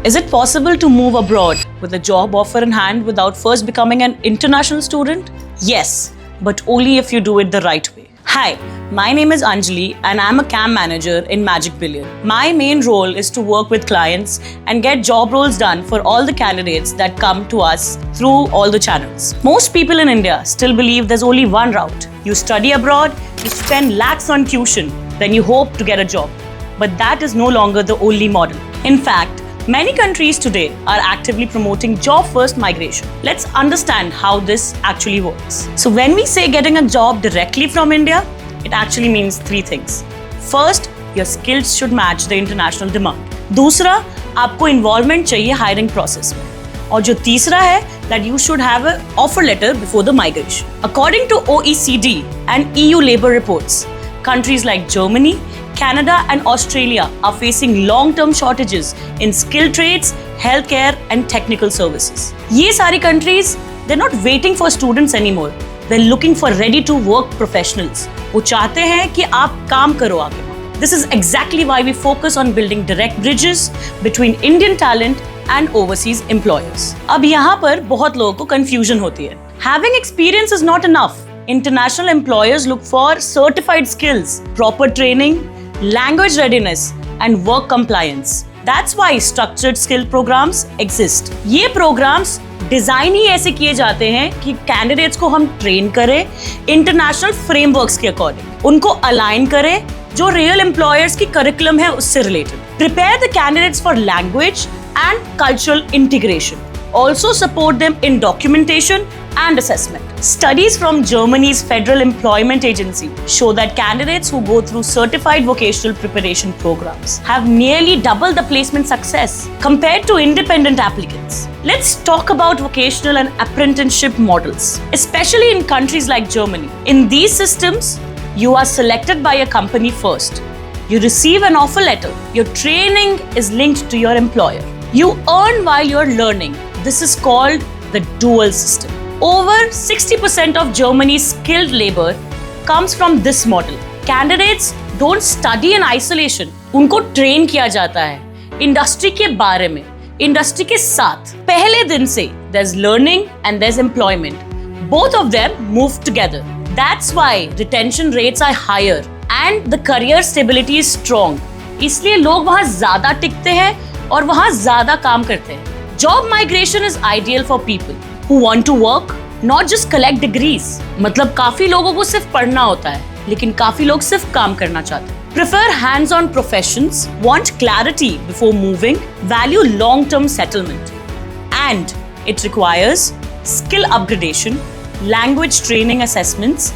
Is it possible to move abroad with a job offer in hand without first becoming an international student? Yes, but only if you do it the right way. Hi, my name is Anjali and I'm a CAM manager in Magic Billion. My main role is to work with clients and get job roles done for all the candidates that come to us through all the channels. Most people in India still believe there's only one route. You study abroad, you spend lakhs on tuition, then you hope to get a job. But that is no longer the only model. In fact, many countries today are actively promoting job-first migration. Let's understand how this actually works. So when we say getting a job directly from India, it actually means three things. First, your skills should match the international demand. दूसरा, आपको involvement चाहिए hiring process में. और जो तीसरा है, that you should have an offer letter before the migration. According to OECD and EU labor reports, countries like Germany, Canada and Australia are facing long-term shortages in skilled trades, healthcare and technical services. ये सारी countries, they're not waiting for students anymore. They're looking for ready-to-work professionals. वो चाहते हैं कि आप काम करो आगे. This is exactly why we focus on building direct bridges between Indian talent and overseas employers. अब यहाँ पर बहुत लोगों को confusion होती है. Having experience is not enough. International employers look for certified skills, proper training, language readiness and work compliance. That's why structured skill programs exist. ये programs design ही ऐसे किए जाते हैं कि कैंडिडेट्स को हम ट्रेन करें इंटरनेशनल फ्रेमवर्क्स के अकॉर्डिंग, उनको अलाइन करें जो रियल एम्प्लॉयर्स की करिकुलम है उससे related. Prepare the candidates for language and cultural integration. Also support them in documentation and assessment. Studies from Germany's Federal Employment Agency show that candidates who go through certified vocational preparation programs have nearly double the placement success compared to independent applicants. Let's talk about vocational and apprenticeship models, especially in countries like Germany. In these systems, you are selected by a company first. You receive an offer letter. Your training is linked to your employer. You earn while you're learning. This is called the dual system. Over 60% of Germany's skilled labor comes from this model. Candidates don't study in isolation. उनको train किया जाता है industry के बारे में, industry के साथ. पहले दिन से there's learning and there's employment. Both of them move together. That's why retention rates are higher and the career stability is strong. इसलिए लोग वहाँ ज़्यादा टिकते हैं और वहाँ ज़्यादा काम करते हैं. Job migration is ideal for people who want to work, not just collect degrees. मतलब काफी लोगों को सिर्फ पढ़ना होता है, लेकिन काफी लोग सिर्फ काम करना चाहते हैं. Prefer hands-on professions, want clarity before moving, value long-term settlement. And it requires skill upgradation, language training assessments,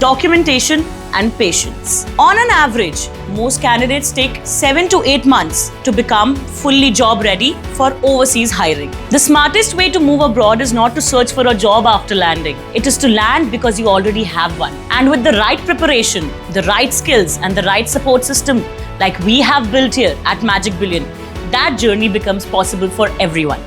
documentation and patience. On an average, most candidates take 7 to 8 months to become fully job ready for overseas hiring. The smartest way to move abroad is not to search for a job after landing. It is to land because you already have one. And with the right preparation, the right skills and the right support system like we have built here at Magic Billion, that journey becomes possible for everyone.